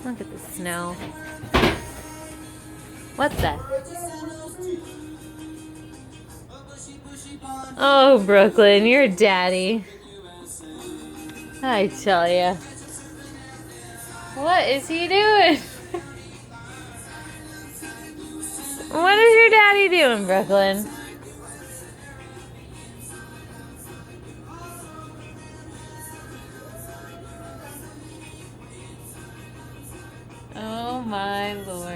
Look at the snow. What's that? Oh, Brooklyn, you're daddy. I tell ya. What is he doing? What is your daddy doing, Brooklyn? Oh my lord.